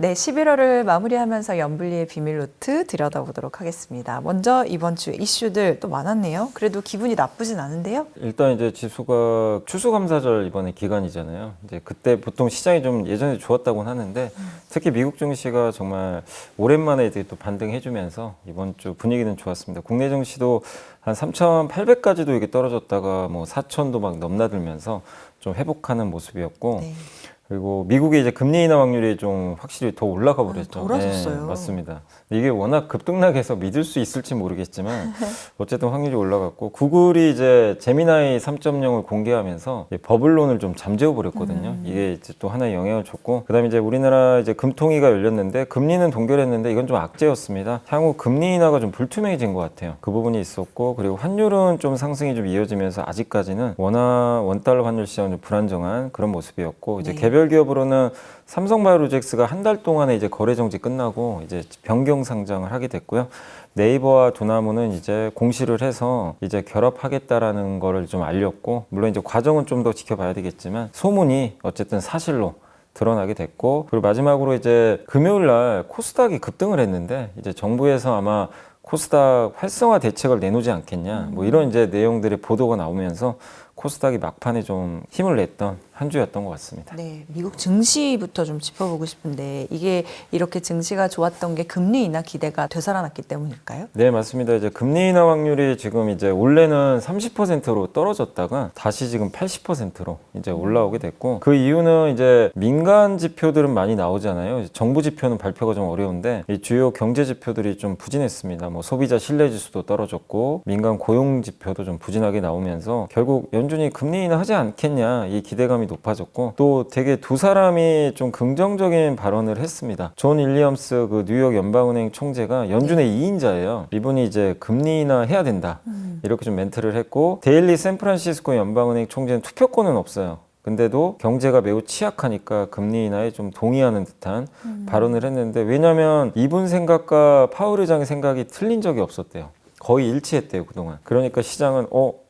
네, 11월을 마무리하면서 연불리의 비밀 노트 들여다보도록 하겠습니다. 먼저 이번 주 이슈들 또 많았네요. 그래도 기분이 나쁘진 않은데요. 일단 이제 지수가 추수감사절 이번에 기간이잖아요. 이제 그때 보통 시장이 좀 예전에 좋았다고는 하는데 특히 미국 증시가 정말 오랜만에 이제 또 반등해주면서 이번 주 분위기는 좋았습니다. 국내 증시도 한 3,800까지도 이게 떨어졌다가 뭐 4,000도 막 넘나들면서 좀 회복하는 모습이었고. 네. 그리고 미국의 이제 금리 인하 확률이 좀 확실히 더 올라가 버렸죠. 돌아섰어요. 네, 맞습니다. 이게 워낙 급등락해서 믿을 수 있을지 모르겠지만 어쨌든 확률이 올라갔고 구글이 이제 제미나이 3.0을 공개하면서 버블론을 좀 잠재워 버렸거든요. 이게 이제 또 하나의 영향을 줬고 그다음에 이제 우리나라 이제 금통위가 열렸는데 금리는 동결했는데 이건 좀 악재였습니다. 향후 금리 인하가 좀 불투명해진 것 같아요. 그 부분이 있었고 그리고 환율은 좀 상승이 좀 이어지면서 아직까지는 원달러 환율 시장은 좀 불안정한 그런 모습이었고 이제 네. 개별 기업으로는 삼성바이오로직스가 한 달 동안에 이제 거래 정지 끝나고 이제 변경 상장을 하게 됐고요. 네이버와 두나무는 이제 공시를 해서 이제 결합하겠다라는 거를 좀 알렸고 물론 이제 과정은 좀 더 지켜봐야 되겠지만 소문이 어쨌든 사실로 드러나게 됐고 그리고 마지막으로 이제 금요일 날 코스닥이 급등을 했는데 이제 정부에서 아마 코스닥 활성화 대책을 내놓지 않겠냐 뭐 이런 이제 내용들의 보도가 나오면서 코스닥이 막판에 좀 힘을 냈던 한 주였던 것 같습니다. 네, 미국 증시부터 좀 짚어보고 싶은데 이게 이렇게 증시가 좋았던 게 금리 인하 기대가 되살아났기 때문일까요? 네, 맞습니다. 이제 금리 인하 확률이 지금 이제 원래는 30%로 떨어졌다가 다시 지금 80%로 이제 올라오게 됐고 그 이유는 이제 민간 지표들은 많이 나오잖아요. 정부 지표는 발표가 좀 어려운데 이 주요 경제 지표들이 좀 부진했습니다. 뭐 소비자 신뢰 지수도 떨어졌고 민간 고용 지표도 좀 부진하게 나오면서 결국 연준이 금리 인하 하지 않겠냐 이 기대감이 높아졌고 또 되게 두 사람이 좀 긍정적인 발언을 했습니다. 존 윌리엄스 그 뉴욕 연방은행 총재가 연준의 2인자예요. 이분이 이제 금리 인하 해야 된다 이렇게 좀 멘트를 했고 데일리 샌프란시스코 연방은행 총재는 투표권은 없어요. 근데도 경제가 매우 취약하니까 금리 인하에 좀 동의하는 듯한 발언을 했는데 왜냐하면 이분 생각과 파월 의장의 생각이 틀린 적이 없었대요. 거의 일치했대요 그동안. 그러니까 시장은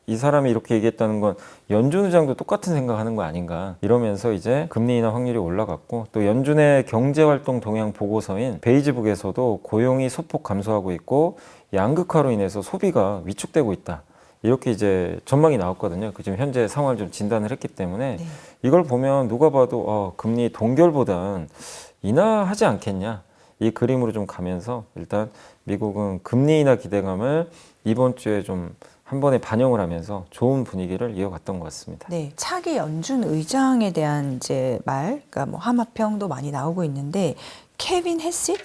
이 사람이 이렇게 얘기했다는 건 연준 의장도 똑같은 생각하는 거 아닌가 이러면서 이제 금리 인하 확률이 올라갔고 또 연준의 경제활동 동향 보고서인 베이지북에서도 고용이 소폭 감소하고 있고 양극화로 인해서 소비가 위축되고 있다 이렇게 이제 전망이 나왔거든요. 그 지금 현재 상황을 좀 진단을 했기 때문에 네. 이걸 보면 누가 봐도 금리 동결보단 인하하지 않겠냐 이 그림으로 좀 가면서 일단 미국은 금리 인하 기대감을 이번 주에 좀 한 번에 반영을 하면서 좋은 분위기를 이어갔던 것 같습니다. 네, 차기 연준 의장에 대한 이제 그러니까 뭐 하마평도 많이 나오고 있는데 케빈 해시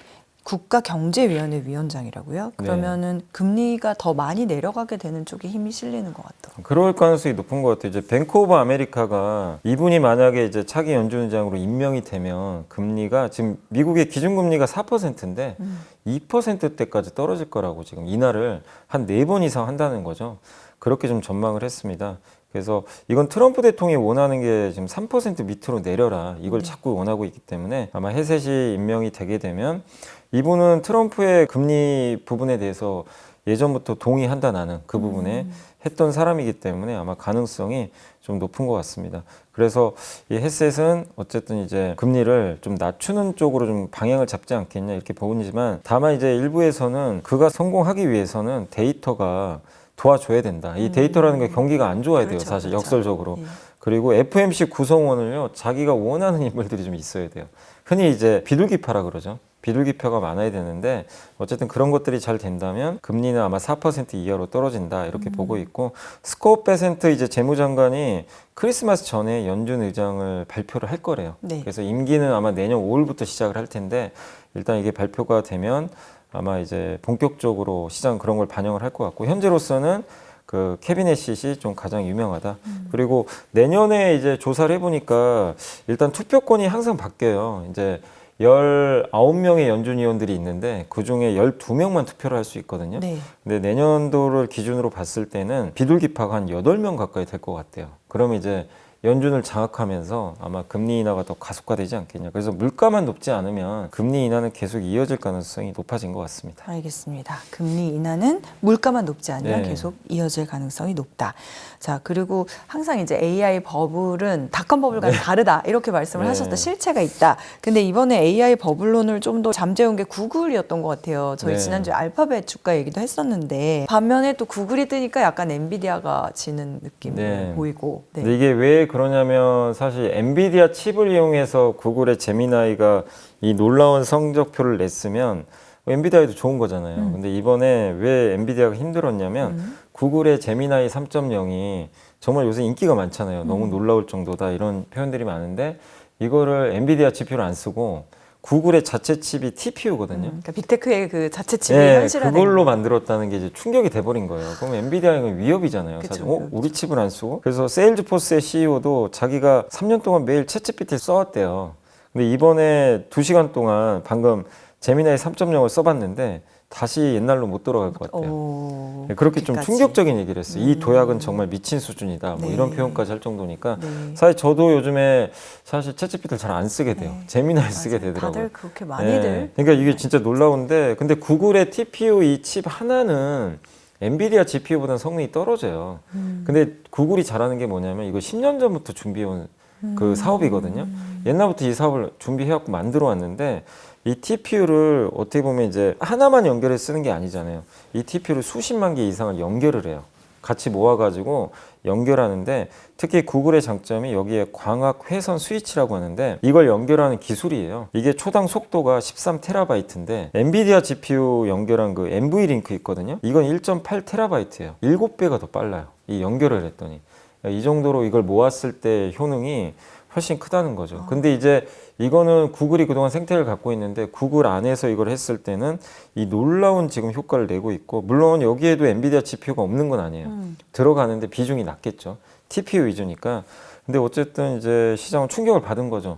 국가경제위원회 위원장이라고요? 그러면은 금리가 더 많이 내려가게 되는 쪽에 힘이 실리는 것 같더라고요. 그럴 가능성이 높은 것 같아요. 이제 뱅크 오브 아메리카가 이분이 만약에 이제 차기 연준 의장으로 임명이 되면 금리가 지금 미국의 기준금리가 4%인데 2%대까지 떨어질 거라고 지금 인하를 한 4번 이상 한다는 거죠. 그렇게 좀 전망을 했습니다. 그래서 이건 트럼프 대통령이 원하는 게 지금 3% 밑으로 내려라. 이걸 자꾸 원하고 있기 때문에 아마 해셋이 임명이 되게 되면 이분은 트럼프의 금리 부분에 대해서 예전부터 동의한다 나는 그 부분에 했던 사람이기 때문에 아마 가능성이 좀 높은 것 같습니다. 그래서 이 헤셋은 어쨌든 이제 금리를 좀 낮추는 쪽으로 좀 방향을 잡지 않겠냐 이렇게 보이지만 다만 이제 일부에서는 그가 성공하기 위해서는 데이터가 도와줘야 된다. 이 데이터라는 게 경기가 안 좋아야 돼요. 그렇죠, 사실 그렇죠. 역설적으로. 예. 그리고 FMC 구성원을요. 자기가 원하는 인물들이 좀 있어야 돼요. 흔히 이제 비둘기파라 그러죠. 비둘기표가 많아야 되는데 어쨌든 그런 것들이 잘 된다면 금리는 아마 4% 이하로 떨어진다 이렇게 보고 있고 스콧 베센트 이제 재무장관이 크리스마스 전에 연준 의장을 발표를 할 거래요. 네. 그래서 임기는 아마 내년 5월부터 시작을 할 텐데 일단 이게 발표가 되면 아마 이제 본격적으로 시장 그런 걸 반영을 할 것 같고 현재로서는 그 케빈 해시이 좀 가장 유명하다. 그리고 내년에 이제 조사를 해보니까 일단 투표권이 항상 바뀌어요. 이제 19명의 연준 위원들이 있는데 그중에 12명만 투표를 할 수 있거든요. 네. 근데 내년도를 기준으로 봤을 때는 비둘기파가 한 8명 가까이 될 것 같아요. 그러면 이제 연준을 장악하면서 아마 금리 인하가 더 가속화되지 않겠냐. 그래서 물가만 높지 않으면 금리 인하는 계속 이어질 가능성이 높아진 것 같습니다. 알겠습니다. 금리 인하는 물가만 높지 않으면 네. 계속 이어질 가능성이 높다. 자, 그리고 항상 이제 AI 버블은 닷컴 버블과는 다르다 이렇게 말씀을 네. 하셨다. 실체가 있다. 근데 이번에 AI 버블론을 좀 더 잠재운 게 구글이었던 것 같아요. 저희 네. 지난주에 알파벳 주가 얘기도 했었는데 반면에 또 구글이 뜨니까 약간 엔비디아가 지는 느낌 네. 보이고. 네. 근데 이게 왜 그러냐면 사실 엔비디아 칩을 이용해서 구글의 제미나이가 이 놀라운 성적표를 냈으면 엔비디아에도 좋은 거잖아요. 근데 이번에 왜 엔비디아가 힘들었냐면 구글의 제미나이 3.0이 정말 요새 인기가 많잖아요. 너무 놀라울 정도다 이런 표현들이 많은데 이거를 엔비디아 GPU를 안 쓰고 구글의 자체 칩이 TPU거든요. 그러니까 빅테크의 그 자체 칩이 네, 현실화된 그걸로 만들었다는 게 이제 충격이 돼버린 거예요. 그럼 엔비디아는 위협이잖아요. 그쵸, 사실. 위협이죠. 우리 칩을 안 쓰고? 그래서 세일즈포스의 CEO도 자기가 3년 동안 매일 챗GPT를 써왔대요. 근데 이번에 2시간 동안 방금 제미나이 3.0을 써봤는데 다시 옛날로 못 돌아갈 것 같아요. 네, 그렇게 좀 그렇게까지. 충격적인 얘기를 했어요. 이 도약은 정말 미친 수준이다. 뭐 네. 이런 표현까지 할 정도니까 네. 사실 저도 요즘에 사실 챗GPT를 잘 안 쓰게 돼요. 네. 제미나이 쓰게 맞아요. 되더라고요. 다들 그렇게 많이들. 네. 그러니까 이게 진짜 놀라운데 근데 구글의 TPU 이 칩 하나는 엔비디아 GPU보다는 성능이 떨어져요. 근데 구글이 잘하는 게 뭐냐면 이거 10년 전부터 준비해온 그 사업이거든요. 옛날부터 이 사업을 준비해갖고 만들어 왔는데 이 TPU를 어떻게 보면 이제 하나만 연결해 쓰는 게 아니잖아요. 이 TPU를 수십만 개 이상을 연결을 해요. 같이 모아가지고 연결하는데 특히 구글의 장점이 여기에 광학 회선 스위치라고 하는데 이걸 연결하는 기술이에요. 이게 초당 속도가 13TB인데 엔비디아 GPU 연결한 그 NVLink 있거든요. 이건 1.8TB예요. 7배가 더 빨라요. 이 연결을 했더니 이 정도로 이걸 모았을 때 효능이 훨씬 크다는 거죠. 근데 이제 이거는 구글이 그동안 생태를 갖고 있는데 구글 안에서 이걸 했을 때는 이 놀라운 지금 효과를 내고 있고 물론 여기에도 엔비디아 GPU가 없는 건 아니에요. 들어가는데 비중이 낮겠죠. TPU 위주니까. 근데 어쨌든 이제 시장은 충격을 받은 거죠.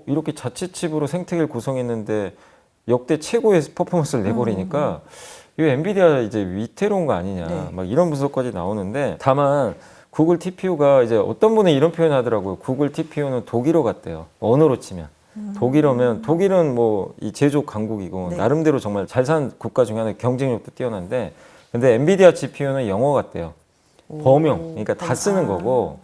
이렇게 자체 칩으로 생태계를 구성했는데 역대 최고의 퍼포먼스를 내버리니까 이 엔비디아 이제 위태로운 거 아니냐. 네. 막 이런 분석까지 나오는데 다만 구글 TPU가 이제 어떤 분은 이런 표현 하더라고요. 구글 TPU는 독일어 같대요. 언어로 치면. 독일은 뭐 이 제조업 강국이고 네. 나름대로 정말 잘 사는 국가 중에 하나 경쟁력도 뛰어난데 근데 엔비디아 GPU는 영어 같대요. 범용. 그러니까 다 쓰는 거고.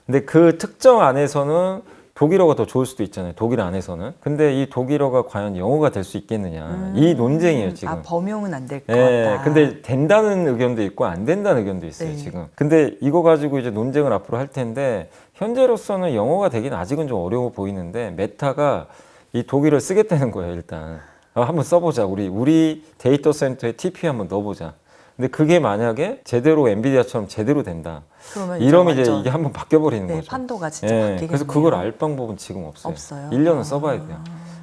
근데 그 특정 안에서는 독일어가 더 좋을 수도 있잖아요. 독일 안에서는. 근데 이 독일어가 과연 영어가 될 수 있겠느냐. 이 논쟁이에요, 지금. 범용은 안 될 것 네, 같다. 근데 된다는 의견도 있고 안 된다는 의견도 있어요, 네. 지금. 근데 이거 가지고 이제 논쟁을 앞으로 할 텐데 현재로서는 영어가 되긴 아직은 좀 어려워 보이는데 메타가 이 독일어를 쓰겠다는 거예요, 일단. 한번 써보자. 우리 데이터 센터에 TP 한번 넣어보자. 근데 그게 만약에 제대로 엔비디아처럼 제대로 된다. 그러면 이러면 이제 완전, 이게 한번 바뀌어버리는 네, 거죠. 판도가 진짜 예, 바뀌겠네요. 그래서 그걸 알 방법은 지금 없어요. 없어요? 1년은 써봐야 돼요.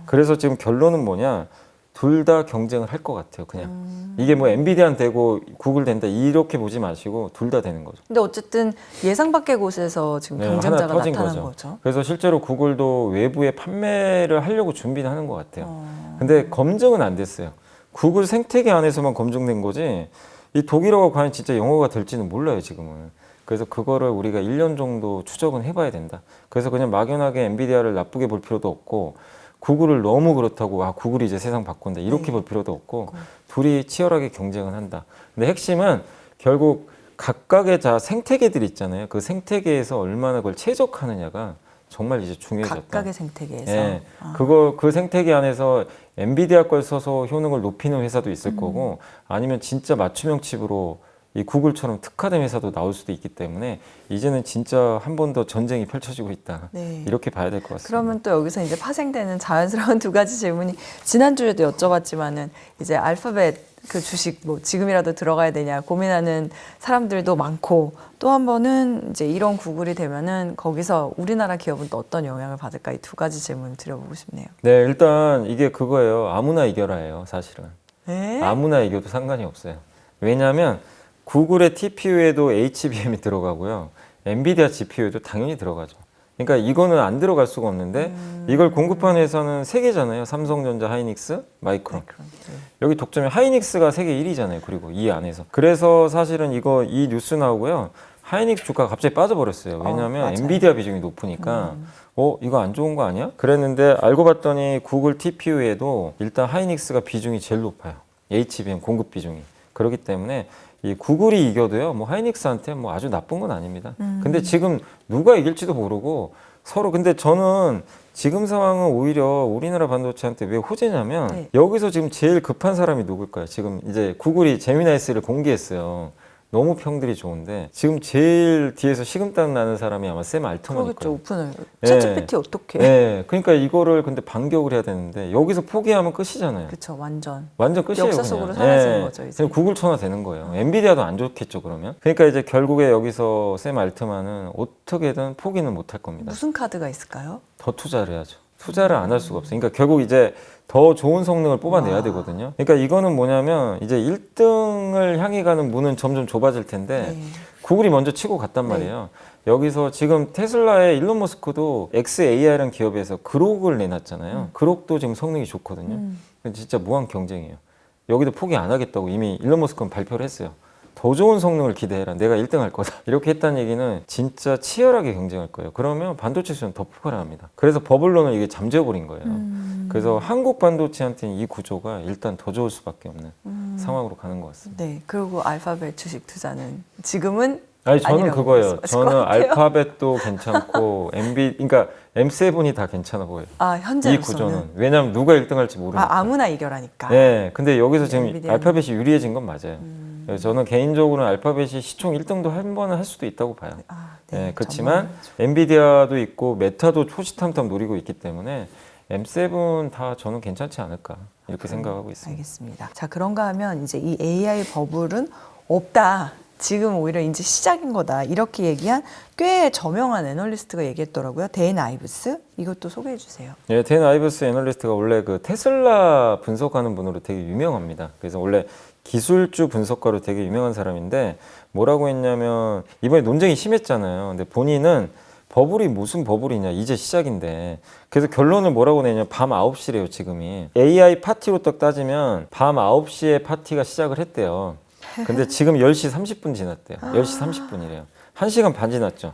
그래서 지금 결론은 뭐냐? 둘 다 경쟁을 할 것 같아요. 그냥 이게 뭐 엔비디아는 되고 구글 된다 이렇게 보지 마시고 둘 다 되는 거죠. 근데 어쨌든 예상 밖의 곳에서 지금 네, 경쟁자가 하나 터진 나타난 거죠. 그래서 실제로 구글도 외부에 판매를 하려고 준비는 하는 것 같아요. 근데 검증은 안 됐어요. 구글 생태계 안에서만 검증된 거지 이 독일어가 과연 진짜 영어가 될지는 몰라요, 지금은. 그래서 그거를 우리가 1년 정도 추적은 해봐야 된다. 그래서 그냥 막연하게 엔비디아를 나쁘게 볼 필요도 없고 구글을 너무 그렇다고 구글이 이제 세상 바꾼다 이렇게 볼 필요도 없고 둘이 치열하게 경쟁을 한다. 근데 핵심은 결국 각각의 생태계들이 있잖아요. 그 생태계에서 얼마나 그걸 최적화하느냐가 정말 이제 중요해졌다. 각각의 생태계에서. 네, 그 생태계 안에서 엔비디아 걸 써서 효능을 높이는 회사도 있을 거고 아니면 진짜 맞춤형 칩으로 이 구글처럼 특화된 회사도 나올 수도 있기 때문에 이제는 진짜 한 번 더 전쟁이 펼쳐지고 있다. 네. 이렇게 봐야 될 것 같습니다. 그러면 또 여기서 이제 파생되는 자연스러운 두 가지 질문이 지난주에도 여쭤봤지만은 이제 알파벳 그 주식 뭐 지금이라도 들어가야 되냐 고민하는 사람들도 많고 또 한 번은 이제 이런 구글이 되면은 거기서 우리나라 기업은 또 어떤 영향을 받을까 이 두 가지 질문을 드려보고 싶네요. 네, 일단 이게 그거예요. 아무나 이겨라예요, 사실은. 네? 아무나 이겨도 상관이 없어요. 왜냐하면 구글의 TPU에도 HBM이 들어가고요. 엔비디아 GPU에도 당연히 들어가죠. 그러니까 이거는 안 들어갈 수가 없는데 이걸 공급하는 회사는 세 개잖아요. 삼성전자, 하이닉스, 마이크론. 여기 독점이 하이닉스가 세계 1위잖아요. 그리고 이 안에서. 그래서 사실은 이 뉴스 나오고요. 하이닉스 주가가 갑자기 빠져버렸어요. 왜냐하면 맞아요. 엔비디아 비중이 높으니까 이거 안 좋은 거 아니야? 그랬는데 알고 봤더니 구글 TPU에도 일단 하이닉스가 비중이 제일 높아요. HBM 공급 비중이. 그렇기 때문에 이 구글이 이겨도요, 뭐 하이닉스한테 뭐 아주 나쁜 건 아닙니다. 근데 지금 누가 이길지도 모르고 서로, 근데 저는 지금 상황은 오히려 우리나라 반도체한테 왜 호재냐면 네. 여기서 지금 제일 급한 사람이 누굴까요? 지금 이제 구글이 제미나이 3를 공개했어요. 너무 평들이 좋은데 지금 제일 뒤에서 식은땀 나는 사람이 아마 샘 알트만일 그러겠죠. 거예요. 오픈을. 네. 챗GPT 어떻게? 네, 그러니까 이거를 근데 반격을 해야 되는데 여기서 포기하면 끝이잖아요. 그쵸, 완전. 완전 끝이에요. 역사 그냥. 속으로 사라지는 거죠, 이제. 그냥 구글 천하 되는 거예요. 엔비디아도 안 좋겠죠, 그러면. 그러니까 이제 결국에 여기서 샘 알트만은 어떻게든 포기는 못 할 겁니다. 무슨 카드가 있을까요? 더 투자를 해야죠. 투자를 안 할 수가 없어요. 그러니까 결국 이제 더 좋은 성능을 뽑아내야 와. 되거든요. 그러니까 이거는 뭐냐면 이제 1등을 향해 가는 문은 점점 좁아질 텐데 네. 구글이 먼저 치고 갔단 말이에요. 여기서 지금 테슬라의 일론 머스크도 XAI라는 기업에서 그록을 내놨잖아요. 그록도 지금 성능이 좋거든요. 진짜 무한 경쟁이에요. 여기도 포기 안 하겠다고 이미 일론 머스크는 발표를 했어요. 더 좋은 성능을 기대해라. 내가 1등 할 거다. 이렇게 했다는 얘기는 진짜 치열하게 경쟁할 거예요. 그러면 반도체 시장 더 폭발합니다. 그래서 버블론을 이게 잠재워버린 거예요. 그래서 한국 반도체한테는 이 구조가 일단 더 좋을 수밖에 없는 상황으로 가는 것 같습니다. 네. 그리고 알파벳 주식 투자는 지금은 아니 저는 아니라고 그거예요. 말씀하실 저는 것 같아요. 알파벳도 괜찮고 그러니까 M7이 다 괜찮아 보여요. 아, 이 현재로서는. 구조는. 왜냐하면 누가 1등 할지 모르니까. 아무나 이겨라니까. 네, 근데 여기서 지금 엔비디아는- 알파벳이 유리해진 건 맞아요. 그래서 저는 개인적으로는 알파벳이 시총 1등도 한 번은 할 수도 있다고 봐요. 네, 그렇지만 엔비디아도 있고 메타도 호시탐탐 노리고 있기 때문에 M7 다 저는 괜찮지 않을까 이렇게 생각하고 있습니다. 알겠습니다. 자, 그런가 하면 이제 이 AI 버블은 없다. 지금 오히려 이제 시작인 거다. 이렇게 얘기한 꽤 저명한 애널리스트가 얘기했더라고요. 데인 아이브스. 이것도 소개해 주세요. 예, 댄 아이브스 애널리스트가 원래 그 테슬라 분석하는 분으로 되게 유명합니다. 그래서 원래 기술주 분석가로 되게 유명한 사람인데 뭐라고 했냐면 이번에 논쟁이 심했잖아요. 근데 본인은 버블이 무슨 버블이냐 이제 시작인데 그래서 결론을 뭐라고 내냐 밤 9시래요 지금이. AI 파티로 딱 따지면 밤 9시에 파티가 시작을 했대요. 근데 지금 10시 30분 지났대요. 10시 30분이래요. 1시간 반 지났죠.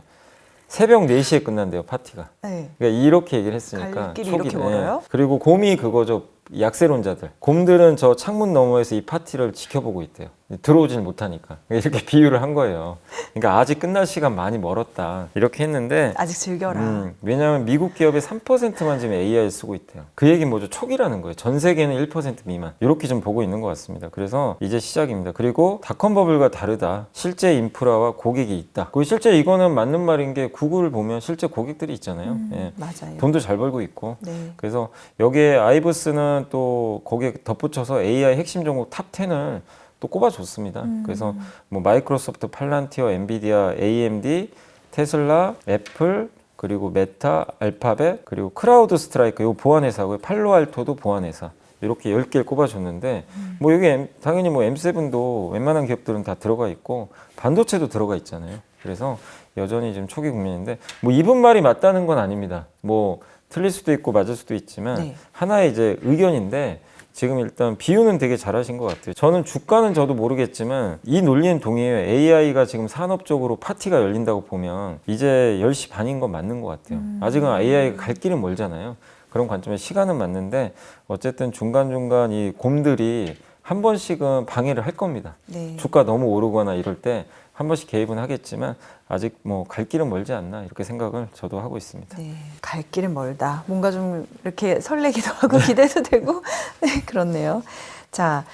새벽 4시에 끝난대요 파티가. 네. 그러니까 이렇게 얘기를 했으니까 갈 길이 이렇게 멀어요? 그리고 곰이 그거죠. 약세론자들. 곰들은 저 창문 너머에서 이 파티를 지켜보고 있대요. 들어오질 못하니까. 이렇게 비유를 한 거예요. 그러니까 아직 끝날 시간 많이 멀었다. 이렇게 했는데 아직 즐겨라. 왜냐하면 미국 기업의 3%만 지금 AI를 쓰고 있대요. 그 얘기는 뭐죠? 초기라는 거예요. 전 세계는 1% 미만. 이렇게 좀 보고 있는 것 같습니다. 그래서 이제 시작입니다. 그리고 닷컴 버블과 다르다. 실제 인프라와 고객이 있다. 그 실제 이거는 맞는 말인 게 구글을 보면 실제 고객들이 있잖아요. 예. 맞아요. 돈도 잘 벌고 있고. 네. 그래서 여기에 아이브스는 또 거기에 덧붙여서 AI 핵심 종목 탑 10을 또 꼽아줬습니다. 그래서 뭐 마이크로소프트, 팔란티어, 엔비디아, AMD, 테슬라, 애플, 그리고 메타, 알파벳, 그리고 크라우드 스트라이크, 요 보안회사고요. 팔로알토도 보안회사. 이렇게 10개를 꼽아줬는데 뭐 여기 당연히 뭐 M7도 웬만한 기업들은 다 들어가 있고 반도체도 들어가 있잖아요. 그래서 여전히 지금 초기 국면인데 뭐 이분 말이 맞다는 건 아닙니다. 뭐 틀릴 수도 있고 맞을 수도 있지만 네. 하나의 이제 의견인데 지금 일단 비유는 되게 잘하신 것 같아요. 저는 주가는 저도 모르겠지만 이 논리는 동의해요. AI가 지금 산업적으로 파티가 열린다고 보면 이제 10시 반인 건 맞는 것 같아요. 아직은 AI가 갈 길은 멀잖아요. 그런 관점에 시간은 맞는데 어쨌든 중간중간 이 곰들이 한 번씩은 방해를 할 겁니다. 네. 주가 너무 오르거나 이럴 때 한 번씩 개입은 하겠지만 아직 뭐 갈 길은 멀지 않나 이렇게 생각을 저도 하고 있습니다. 네, 갈 길은 멀다. 뭔가 좀 이렇게 설레기도 하고 기대도 되고 네, 그렇네요. 자,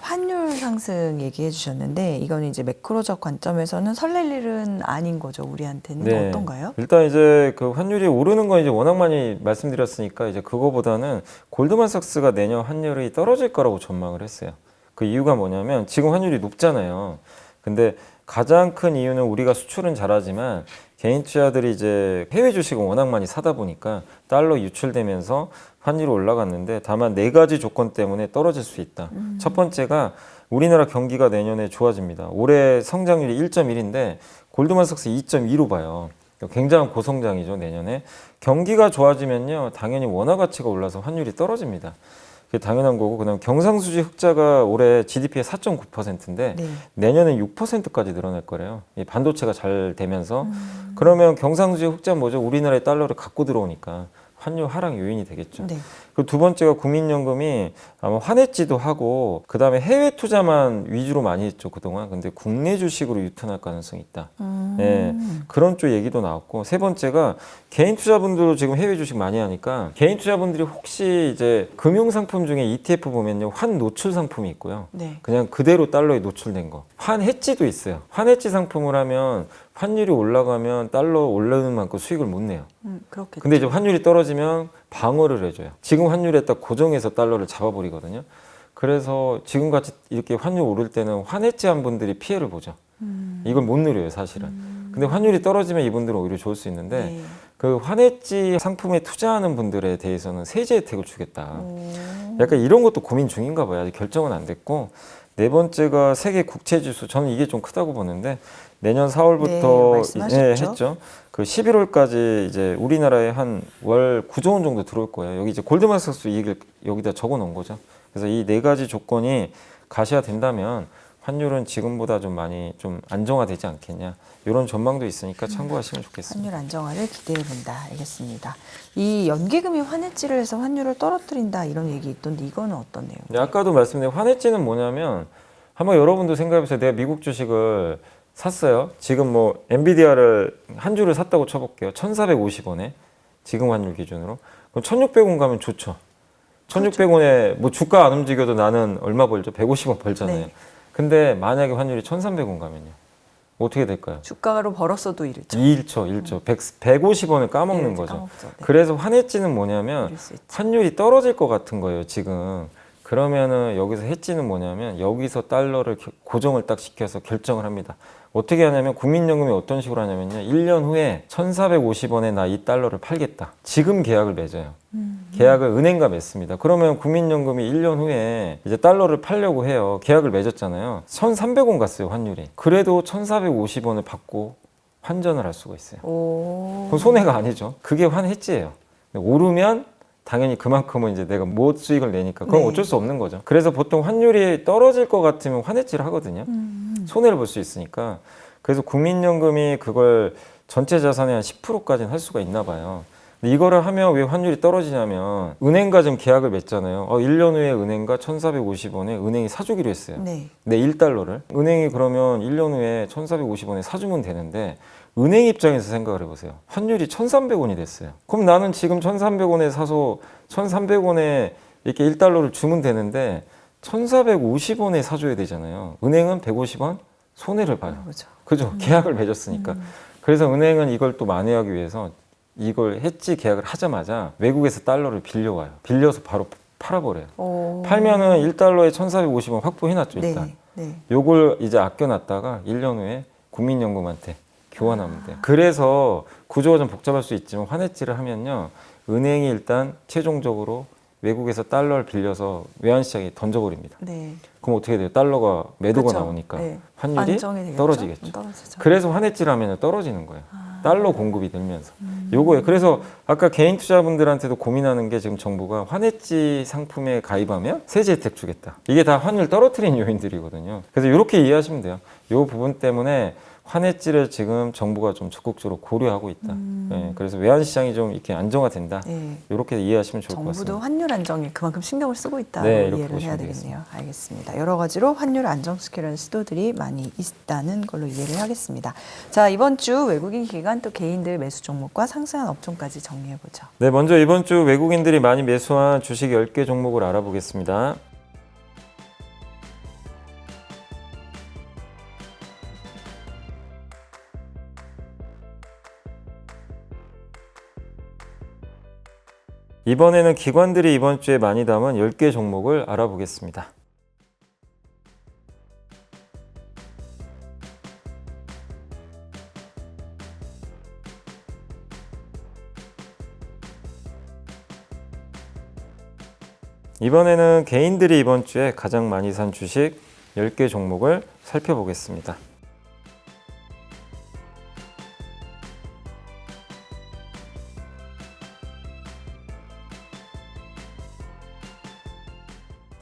환율 상승 얘기해 주셨는데 이거는 이제 매크로적 관점에서는 설렐 일은 아닌 거죠. 우리한테는 어떤가요? 일단 이제 그 환율이 오르는 건 이제 워낙 많이 말씀드렸으니까 이제 그거보다는 골드만삭스가 내년 환율이 떨어질 거라고 전망을 했어요. 그 이유가 뭐냐면 지금 환율이 높잖아요. 근데 가장 큰 이유는 우리가 수출은 잘하지만 개인 투자들이 이제 해외 주식을 워낙 많이 사다 보니까 달러 유출되면서 환율이 올라갔는데 다만 4가지 조건 때문에 떨어질 수 있다. 첫 번째가 우리나라 경기가 내년에 좋아집니다. 올해 성장률이 1.1인데 골드만삭스 2.2로 봐요. 굉장한 고성장이죠 내년에. 경기가 좋아지면요 당연히 원화 가치가 올라서 환율이 떨어집니다. 그게 당연한 거고 그다음 경상수지 흑자가 올해 GDP의 4.9%인데 네. 내년엔 6%까지 늘어날 거래요. 이 반도체가 잘 되면서 그러면 경상수지 흑자 뭐죠? 우리나라의 달러를 갖고 들어오니까 환율 하락 요인이 되겠죠. 네. 그 두 번째가 국민연금이 아마 환해지도 하고 그다음에 해외 투자만 위주로 많이 했죠 그동안. 근데 국내 주식으로 유턴할 가능성이 있다. 예, 그런 쪽 얘기도 나왔고 세 번째가 개인 투자분들도 지금 해외 주식 많이 하니까 개인 투자분들이 혹시 이제 금융 상품 중에 ETF 보면요 환 노출 상품이 있고요. 네. 그냥 그대로 달러에 노출된 거. 환 해지도 있어요. 환 해지 상품을 하면 환율이 올라가면 달러 올라오는 만큼 수익을 못 내요. 그렇겠죠. 근데 이제 환율이 떨어지면 방어를 해줘요. 지금 환율에 딱 고정해서 달러를 잡아버리거든요. 그래서 지금같이 이렇게 환율 오를 때는 환해지한 분들이 피해를 보죠. 이걸 못 누려요, 사실은. 근데 환율이 떨어지면 이분들은 오히려 좋을 수 있는데 네. 그 환해지 상품에 투자하는 분들에 대해서는 세제 혜택을 주겠다. 오. 약간 이런 것도 고민 중인가 봐요. 아직 결정은 안 됐고 네 번째가 세계 국채지수. 저는 이게 좀 크다고 보는데 내년 네, 4월부터 말씀하셨죠. 했죠. 그 11월까지 이제 우리나라에 한 월 9조 원 정도 들어올 거예요. 여기 이제 골드만삭스 이익을 여기다 적어 놓은 거죠. 그래서 이 네 가지 조건이 가시화된다면 환율은 지금보다 좀 많이 좀 안정화되지 않겠냐. 이런 전망도 있으니까 참고하시면 좋겠습니다. 환율 안정화를 기대해 본다. 알겠습니다. 이 연기금이 환해지를 해서 환율을 떨어뜨린다 이런 얘기 있던데 이거는 어떤 내용? 네, 아까도 말씀드린 환해지는 뭐냐면 한번 여러분도 생각해보세요. 내가 미국 주식을 샀어요. 지금 뭐 엔비디아를 한 주를 샀다고 쳐볼게요. 1,450원에 지금 환율 기준으로. 그럼 1,600원 가면 좋죠. 1,600원에 뭐 주가 안 움직여도 나는 얼마 벌죠? 150원 벌잖아요. 네. 근데 만약에 환율이 1,300원 가면요. 어떻게 될까요? 주가로 벌었어도 잃죠. 1조. 150원을 까먹는 네, 거죠. 까먹죠. 네. 그래서 환해지는 뭐냐면 잃을 수 있죠. 환율이 떨어질 것 같은 거예요, 지금. 그러면은 여기서 해지는 뭐냐면 여기서 달러를 고정을 딱 시켜서 결정을 합니다. 어떻게 하냐면 국민연금이 어떤 식으로 하냐면요. 1년 후에 1,450원에 나 이 달러를 팔겠다. 지금 계약을 맺어요. 계약을 은행과 맺습니다. 그러면 국민연금이 1년 후에 이제 달러를 팔려고 해요. 계약을 맺었잖아요. 1,300원 갔어요, 환율이. 그래도 1,450원을 받고 환전을 할 수가 있어요. 오. 그럼 손해가 아니죠. 그게 환해지예요. 오르면 당연히 그만큼은 이제 내가 못 수익을 내니까 그건 네. 어쩔 수 없는 거죠. 그래서 보통 환율이 떨어질 것 같으면 환해지를 하거든요. 손해를 볼 수 있으니까. 그래서 국민연금이 그걸 전체 자산의 한 10%까지는 할 수가 있나 봐요. 근데 이거를 하면 왜 환율이 떨어지냐면 은행과 지금 계약을 맺잖아요. 1년 후에 은행과 1,450원에 은행이 사주기로 했어요. 네. 내 1달러를. 은행이 그러면 1년 후에 1,450원에 사주면 되는데 은행 입장에서 생각을 해보세요. 환율이 1,300원이 됐어요. 그럼 나는 지금 1,300원에 사서 1,300원에 이렇게 1달러를 주면 되는데 1,450원에 사줘야 되잖아요. 은행은 150원 손해를 봐요. 그렇죠. 그죠? 계약을 맺었으니까. 그래서 은행은 이걸 또 만회하기 위해서 이걸 해지 계약을 하자마자 외국에서 달러를 빌려와요. 빌려서 바로 팔아버려요. 오. 팔면은 1달러에 1,450원 확보해놨죠, 일단. 네. 요걸 이제 아껴놨다가 1년 후에 국민연금한테 교환하면 돼요. 그래서 구조가 좀 복잡할 수 있지만 환해지를 하면요. 은행이 일단 최종적으로 외국에서 달러를 빌려서 외환시장에 던져버립니다. 네. 그럼 어떻게 돼요? 달러가 매도가 그렇죠. 나오니까 네. 환율이 안정이 되겠죠? 떨어지겠죠. 떨어지죠. 그래서 환해지를 하면 떨어지는 거예요. 달러 공급이 늘면서. 요거예요. 그래서 아까 개인 투자분들한테도 고민하는 게 지금 정부가 환해지 상품에 가입하면 세제 혜택 주겠다. 이게 다 환율 떨어뜨린 요인들이거든요. 그래서 이렇게 이해하시면 돼요. 요 부분 때문에 환해지를 지금 정부가 좀 적극적으로 고려하고 있다. 네, 그래서 외환시장이 좀 이렇게 안정화된다. 네. 이렇게 이해하시면 좋을 것 정부도 같습니다. 환율 안정에 그만큼 신경을 쓰고 있다고 네, 이렇게 이해를 해야 보시면 되겠네요. 알겠습니다. 여러 가지로 환율 안정시키려는 시도들이 많이 있다는 걸로 이해를 하겠습니다. 자, 이번 주 외국인 기관 또 개인들 매수 종목과 상승한 업종까지 정리해 보죠. 네, 먼저 이번 주 외국인들이 많이 매수한 주식 10개 종목을 알아보겠습니다. 이번에는 기관들이 이번 주에 많이 담은 10개 종목을 알아보겠습니다. 이번에는 개인들이 이번 주에 가장 많이 산 주식 10개 종목을 살펴보겠습니다.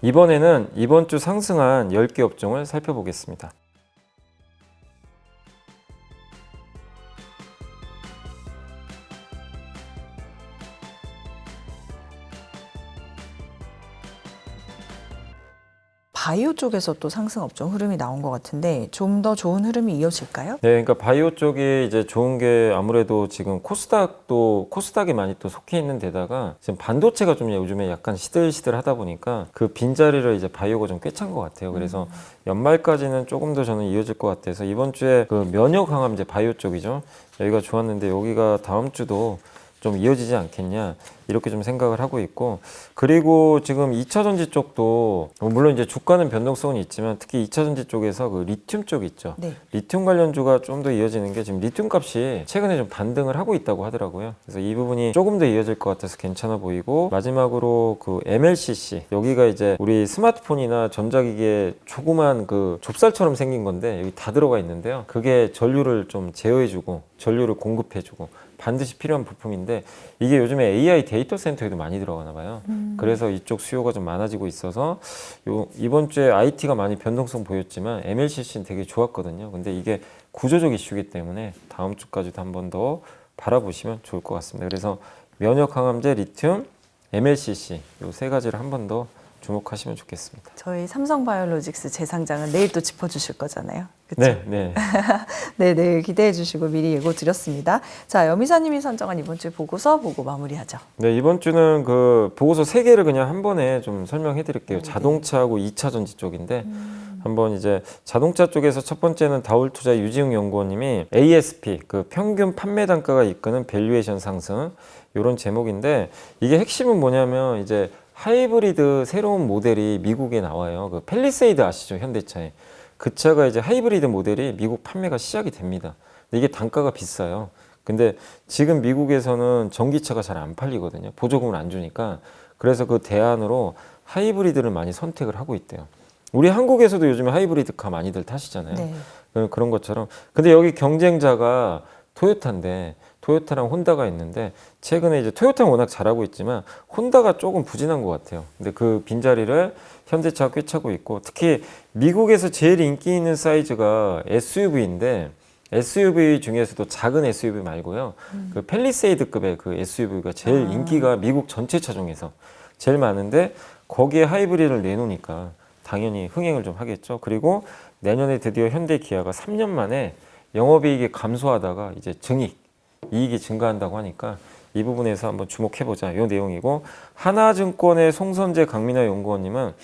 이번에는 이번 주 상승한 10개 업종을 살펴보겠습니다. 바이오 쪽에서 또 상승 업종 흐름이 나온 것 같은데 좀 더 좋은 흐름이 이어질까요? 네, 그러니까 바이오 쪽이 이제 좋은 게 아무래도 지금 코스닥이 많이 또 속해 있는 데다가 지금 반도체가 좀 요즘에 약간 시들시들하다 보니까 그 빈자리를 이제 바이오가 좀 꿰찬 것 같아요. 그래서 연말까지는 조금 더 저는 이어질 것 같아서 이번 주에 그 면역 항암제 바이오 쪽이죠. 여기가 좋았는데 여기가 다음 주도 좀 이어지지 않겠냐 이렇게 좀 생각을 하고 있고, 그리고 지금 2차전지 쪽도 물론 이제 주가는 변동성은 있지만 특히 2차전지 쪽에서 그 리튬 쪽 있죠. 네. 리튬 관련주가 좀 더 이어지는 게 지금 리튬 값이 최근에 좀 반등을 하고 있다고 하더라고요. 그래서 이 부분이 조금 더 이어질 것 같아서 괜찮아 보이고, 마지막으로 그 MLCC, 여기가 이제 우리 스마트폰이나 전자기기에 조그만 그 좁쌀처럼 생긴 건데 여기 다 들어가 있는데요. 그게 전류를 좀 제어해주고 전류를 공급해주고 반드시 필요한 부품인데 이게 요즘에 AI 데이터 센터에도 많이 들어가나 봐요. 그래서 이쪽 수요가 좀 많아지고 있어서 이번 주에 IT가 많이 변동성 보였지만 MLCC는 되게 좋았거든요. 근데 이게 구조적 이슈이기 때문에 다음 주까지도 한 번 더 바라보시면 좋을 것 같습니다. 그래서 면역 항암제, 리튬, MLCC 이 세 가지를 한 번 더 주목하시면 좋겠습니다. 저희 삼성바이오로직스 재상장은 내일 또 짚어주실 거잖아요. 그렇죠? 네. 네, 내일 기대해 주시고 미리 예고 드렸습니다. 자, 여미사님이 선정한 이번 주 보고서 보고 마무리하죠. 네, 이번 주는 그 보고서 3개를 그냥 한 번에 좀 설명해 드릴게요. 자동차하고 2차 전지 쪽인데 한번 이제 자동차 쪽에서 첫 번째는 다울투자 유지웅 연구원님이 ASP, 그 평균 판매 단가가 이끄는 밸류에이션 상승, 이런 제목인데 이게 핵심은 뭐냐면 이제 하이브리드 새로운 모델이 미국에 나와요. 그 팰리세이드 아시죠? 현대차에. 그 차가 이제 하이브리드 모델이 미국 판매가 시작이 됩니다. 근데 이게 단가가 비싸요. 근데 지금 미국에서는 전기차가 잘 안 팔리거든요. 보조금을 안 주니까. 그래서 그 대안으로 하이브리드를 많이 선택을 하고 있대요. 우리 한국에서도 요즘에 하이브리드카 많이들 타시잖아요. 네. 그런 것처럼. 근데 여기 경쟁자가 토요타인데 토요타랑 혼다가 있는데 최근에 이제 토요타는 워낙 잘하고 있지만 혼다가 조금 부진한 것 같아요. 근데 그 빈자리를 현대차가 꿰차고 있고, 특히 미국에서 제일 인기 있는 사이즈가 SUV인데 SUV 중에서도 작은 SUV 말고요. 그 팰리세이드급의 그 SUV가 제일 인기가 미국 전체 차 중에서 제일 많은데 거기에 하이브리드를 내놓으니까 당연히 흥행을 좀 하겠죠. 그리고 내년에 드디어 현대 기아가 3년 만에 영업이익이 감소하다가 이제 이익이 증가한다고 하니까 이 부분에서 한번 주목해보자, 이 내용이고, 하나증권의 송선재 강민하 연구원님은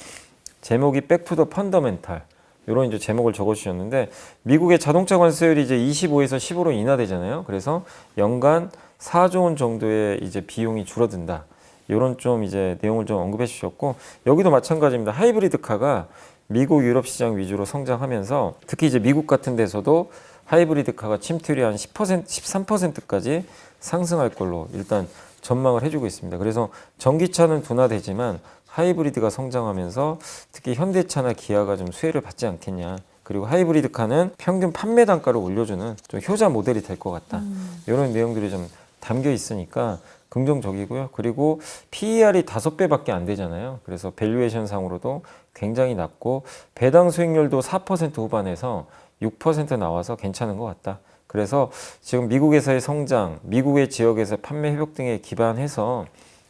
제목이 백투더 펀더멘탈, 이런 이제 제목을 적어주셨는데 미국의 자동차 관세율이 이제 25에서 15로 인하되잖아요. 그래서 연간 4조 원 정도의 이제 비용이 줄어든다. 이런 좀 이제 내용을 좀 언급해 주셨고, 여기도 마찬가지입니다. 하이브리드카가 미국, 유럽 시장 위주로 성장하면서 특히 이제 미국 같은 데서도 하이브리드카가 침투율이 한 10%, 13%까지 상승할 걸로 일단 전망을 해주고 있습니다. 그래서 전기차는 둔화되지만 하이브리드가 성장하면서 특히 현대차나 기아가 좀 수혜를 받지 않겠냐. 그리고 하이브리드카는 평균 판매 단가를 올려주는 좀 효자 모델이 될 것 같다. 이런 내용들이 좀 담겨 있으니까 긍정적이고요. 그리고 PER이 5배밖에 안 되잖아요. 그래서 밸류에이션 상으로도 굉장히 낮고 배당 수익률도 4% 후반에서 6% 나와서 괜찮은 것 같다. 그래서 지금 미국에서의 성장, 미국의 지역에서 판매 회복 등에 기반해서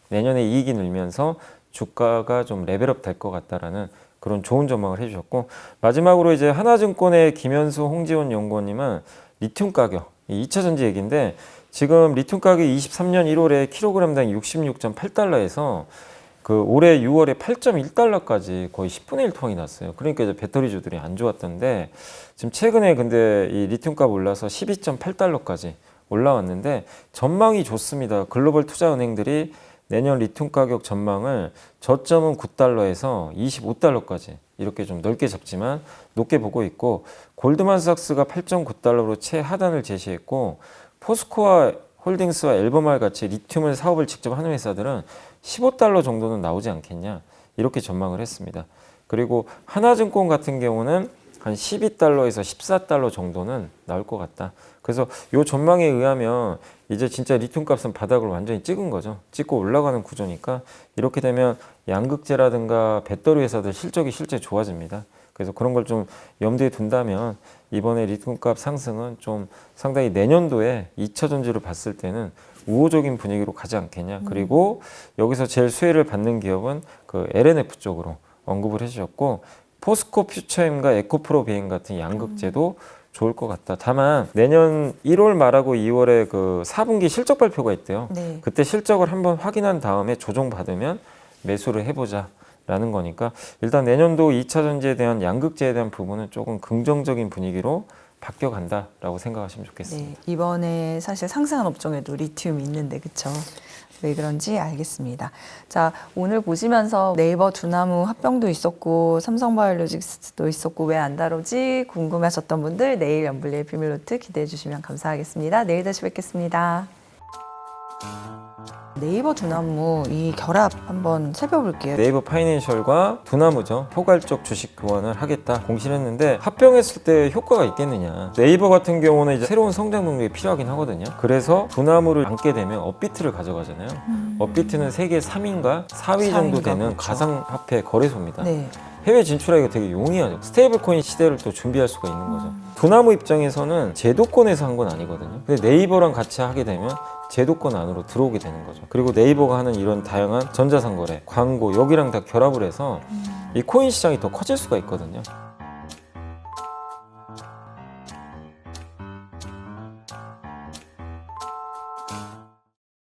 내년에 이익이 늘면서 주가가 좀 레벨업 될 것 같다라는 그런 좋은 전망을 해주셨고, 마지막으로 이제 하나증권의 김현수 홍지원 연구원님은 리튬 가격, 2차 전지 얘기인데 지금 리튬 가격이 23년 1월에 킬로그램당 66.8달러에서 그 올해 6월에 8.1달러까지 거의 10분의 1 토막이 났어요. 그러니까 이제 배터리주들이 안 좋았던데 지금 최근에 근데 이 리튬 값 올라서 12.8달러까지 올라왔는데 전망이 좋습니다. 글로벌 투자은행들이 내년 리튬 가격 전망을 저점은 9달러에서 25달러까지 이렇게 좀 넓게 잡지만 높게 보고 있고, 골드만삭스가 8.9달러로 최하단을 제시했고, 포스코와 홀딩스와 엘버말 같이 리튬을 사업을 직접 하는 회사들은 15달러 정도는 나오지 않겠냐 이렇게 전망을 했습니다. 그리고 하나증권 같은 경우는 한 12달러에서 14달러 정도는 나올 것 같다. 그래서 이 전망에 의하면 이제 진짜 리튬 값은 바닥을 완전히 찍은 거죠. 찍고 올라가는 구조니까 이렇게 되면 양극재라든가 배터리 회사들 실적이 실제 좋아집니다. 그래서 그런 걸 좀 염두에 둔다면 이번에 리튬 값 상승은 좀 상당히 내년도에 2차 전지를 봤을 때는 우호적인 분위기로 가지 않겠냐. 그리고 여기서 제일 수혜를 받는 기업은 그 LNF 쪽으로 언급을 해주셨고, 포스코 퓨처엠과 에코프로 비행 같은 양극재도 좋을 것 같다. 다만 내년 1월 말하고 2월에 그 4분기 실적 발표가 있대요. 네. 그때 실적을 한번 확인한 다음에 조정받으면 매수를 해보자 라는 거니까 일단 내년도 2차 전지에 대한 양극재에 대한 부분은 조금 긍정적인 분위기로 바뀌어간다라고 생각하시면 좋겠습니다. 네, 이번에 사실 상승한 업종에도 리튬이 있는데 그쵸? 왜 그런지 알겠습니다. 자, 오늘 보시면서 네이버 두나무 합병도 있었고 삼성바이오로직스도 있었고 왜 안 다루지 궁금하셨던 분들 내일 연불리의 비밀노트 기대해 주시면 감사하겠습니다. 내일 다시 뵙겠습니다. 네이버 두나무 이 결합 한번 살펴볼게요. 네이버 파이낸셜과 두나무죠. 포괄적 주식 교환을 하겠다 공시를 했는데 합병했을 때 효과가 있겠느냐. 네이버 같은 경우는 이제 새로운 성장 동력이 필요하긴 하거든요. 그래서 두나무를 안게 되면 업비트를 가져가잖아요. 업비트는 세계 3위인가 4위 정도 4위인가 되는 그렇죠. 가상화폐 거래소입니다. 네. 해외 진출하기가 되게 용이하죠. 스테이블 코인 시대를 또 준비할 수가 있는 거죠. 두나무 입장에서는 제도권에서 한 건 아니거든요. 근데 네이버랑 같이 하게 되면 제도권 안으로 들어오게 되는 거죠. 그리고 네이버가 하는 이런 다양한 전자상거래, 광고 여기랑 다 결합을 해서 이 코인 시장이 더 커질 수가 있거든요.